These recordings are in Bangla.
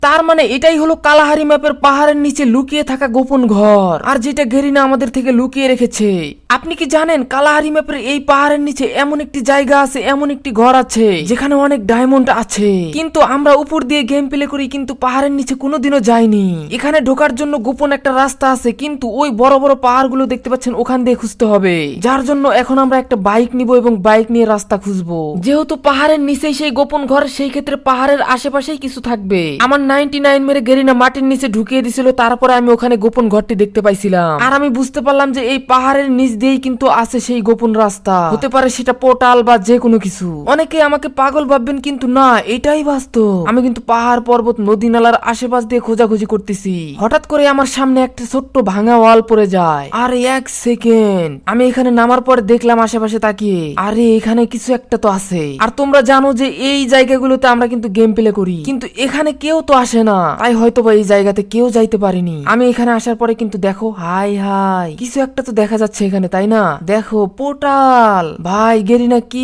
তার মানে এটাই হলো কালাহারি ম্যাপের পাহাড়ের নিচে লুকিয়ে থাকা গোপন ঘর, আর যেটা গেরিনা আমাদের থেকে লুকিয়ে রেখেছে। আপনি কি জানেন কালাহারি ম্যাপের এই পাহাড়ের নিচে এমন একটি জায়গা আছে, এমন একটি ঘর আছে যেখানে অনেক ডায়মন্ড আছে, কিন্তু আমরা উপর দিয়ে গেম প্লে করি কিন্তু পাহাড়ের নিচে কোনোদিনও যাইনি। এখানে ঢোকার জন্য গোপন একটা রাস্তা আছে, কিন্তু ওই বড় বড় পাহাড়গুলো দেখতে পাচ্ছেন ওখান দিয়ে খুঁজতে হবে, যার জন্য এখন আমরা একটা বাইক নিব এবং বাইক নিয়ে রাস্তা খুঁজবো। যেহেতু পাহাড়ের নিচেই সেই গোপন ঘর, সেই ক্ষেত্রে পাহাড়ের আশেপাশেই কিছু থাকবে। আমার 99 মেরে গেরিনা মাটির নিচে ঢুকিয়ে দিছিল, তারপরে আমি ওখানে গোপন ঘরটি দেখতে পাইছিলাম, আর আমি বুঝতে পারলাম যে এই পাহাড়ের নিচ দিয়েই কিন্তু আছে সেই গোপন রাস্তা। হতে পারে সেটা পোর্টাল বা যে কোনো কিছু। অনেকে আমাকে পাগল ভাববেন, কিন্তু না, এটাই বাস্তব। আমি কিন্তু পাহাড় পর্বত নদী নালার আশেপাশ দিয়ে খোঁজাখুঁজি করতেছি। হঠাৎ করে আমার সামনে একটা ছোট্ট ভাঙা ওয়াল পড়ে যায়, আর 1 সেকেন্ড আমি এখানে নামার পরে দেখলাম আশেপাশে তাকিয়ে, আরে এখানে কিছু একটা তো আছে। আর তোমরা জানো যে এই জায়গাগুলোতে আমরা কিন্তু গেম প্লে করি, কিন্তু এখানে কেউ তো আসে না, তাই হয়তো বা এই জায়গাতে কেউ যাইতে পারেনি। আমি এখানে আসার পরে কিন্তু দেখো, হাই হাই, কিছু একটা তো দেখা যাচ্ছে এখানে, তাই না? দেখো পোর্টাল। ভাই গেরিনা কি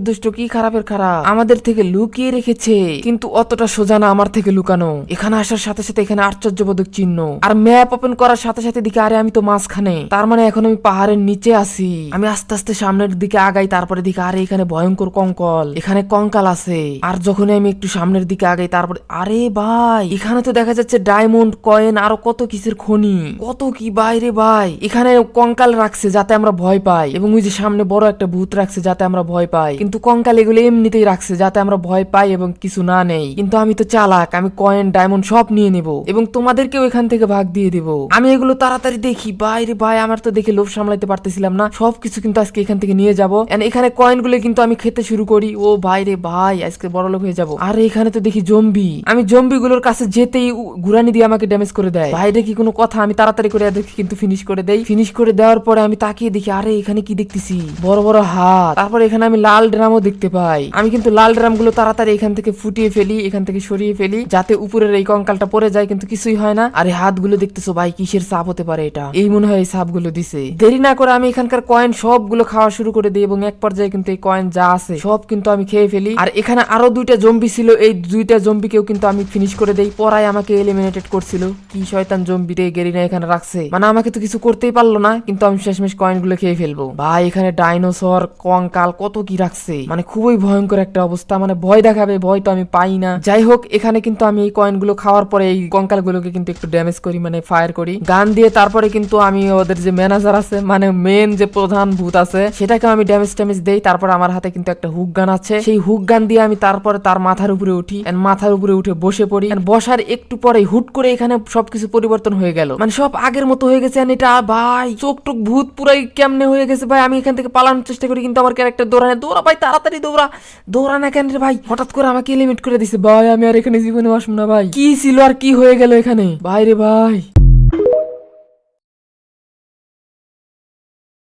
দুষ্ট কি খারাপের খারাপ আমাদের থেকে লুকিয়ে রেখেছে, কিন্তু অতটা সোজা না আমার থেকে লুকানো। এখানে আসার সাথে সাথে এখানে আশ্চর্যবোধক চিহ্ন, আর ম্যাপ ওপেন করার সাথে সাথে দেখি আরে আমি তো মাঝখানে, তার মানে এখন আমি পাহাড়ের নিচে আছি। আমি আস্তে আস্তে সামনের দিকে আগাই, তারপরে দেখি আরে এখানে ভয়ঙ্কর কঙ্কাল, এখানে কঙ্কাল আছে। আর যখনই আমি একটু সামনের দিকে আগাই, তারপরে আরে ভাই এখানে তো দেখা যাচ্ছে ডায়মন্ড, কয়েন, আরো কত কিসের খনি, কত কি বাইরে ভাই। এখানে কঙ্কাল রাখছে যাতে আমরা ভয় পাই, এবং ওই যে সামনে বড় একটা ভূত রাখছে যাতে আমরা ভয় পাই, কিন্তু কঙ্কাল এগুলো এমনিতেই রাখছে যাতে আমরা ভয় পাই এবং কিছু না নেই। কিন্তু আমি তো চালাক, আমি কয়েন ডায়মন্ড সব নিয়ে নেব এবং তোমাদেরকেও এখান থেকে ভাগ দিয়ে দেব। আমি এগুলো তাড়াতাড়ি দেখি, বাইরে ভাই আমার তো দেখে লোভ সামলাইতে পারতেছিলাম না, সবকিছু কিন্তু আজকে এখান থেকে নিয়ে যাবো। এখানে কয়েন গুলো কিন্তু আমি খেতে শুরু করি। ও বাইরে ভাই আজকে বড় লোক হয়ে যাবো। আর এখানে তো দেখি জম্বি, আমি জম্বি গুলোর কাছে যেতেই ঘুরানি দিয়ে আমাকে ড্যামেজ করে দেয়। বাইরে কি কোনো কথা, আমি তাড়াতাড়ি করে এদেরকে কিন্তু ফিনিশ করে দেই। ফিনিশ করে দেওয়ার পরে আমি তাকিয়ে দেখি আরে এখানে কি দেখতেছি, বড় বড় হাত। তারপর এখানে আমি লাল ড্রামও দেখতে পাই। আমি কিন্তু লাল ড্রাম গুলো তাড়াতাড়ি এখান থেকে ফুটিয়ে ফেলি, এখান থেকে সরিয়ে ফেলি যাতে উপরের এই কঙ্কালটা পড়ে যায়, কিন্তু কিছুই হয় না। আরে হাতগুলো দেখতেছো ভাই, কিসের সাপ হতে পারে এটা? এই মনে হয় এই সাপ গুলো দিছে। দেরি না করে আমি এখানকার কয়েন সবগুলো খাওয়া শুরু করে দিই, এবং এক পর্যায়ে কিন্তু এই কয়েন যা আছে সব কিন্তু আমি খেয়ে ফেলি। আর এখানে আরো 2টা জম্বি ছিল, এই 2টা জম্বিকেও কিন্তু আমি ফিনিশ করে দেই। পরাই আমাকে এলিমিনেটেড করছিল, কি শয়তান জম্বি রে গেরিনা এখানে রাখছে, মানে আমাকে তো কিছু করতেই পারলো না, কিন্তু আমি শেষমেশ কয়েন গুলো খেয়ে ফেলবো। ভাই এখানে ডাইনোসর, কঙ্কাল, কত কি রাখছে, মানে খুবই ভয়ঙ্কর একটা অবস্থা, মানে ভয় দেখাবে, ভয় তো আমি পাই না। যাই হোক এখানে কিন্তু আমি এই কয়েন গুলো খাওয়ার পরে এই কঙ্কাল গুলোকে কিন্তু একটু ড্যামেজ করি, মানে ফায়ার করি গান দিয়ে। তারপরে কিন্তু আমি ওদের যে ম্যানেজার আছে, মানে মেন যে প্রধান ভূত আছে, সেটাকে আমি ড্যামেজ দেই। তারপর আমার হাতে কিন্তু একটা হুক গান আছে, সেই হুক গান দিয়ে আমি তারপরে তার মাথার উপরে উঠি, মাথার উপরে উঠে বসে পড়ি। বসার একটু পরে হুট করে এখানে সবকিছু পরিবর্তন হয়ে গেল, মানে সব আগের মতো হয়ে গেছে। এটা ভাই চোখ টোক ভূত পুরাই কেমনে হয়ে গেছে ভাই। আমি এখান থেকে পালানোর চেষ্টা করি, কিন্তু আমার ক্যারেক্টার দৌড়া ভাই, তাড়াতাড়ি দৌড়া না কেন রে ভাই। হঠাৎ করে আমাকে লিমিট করে দিছে ভাই, আমি আর এখানে জীবনে আসবো না ভাই। কি ছিল আর কি হয়ে গেল এখানে ভাই রে ভাই।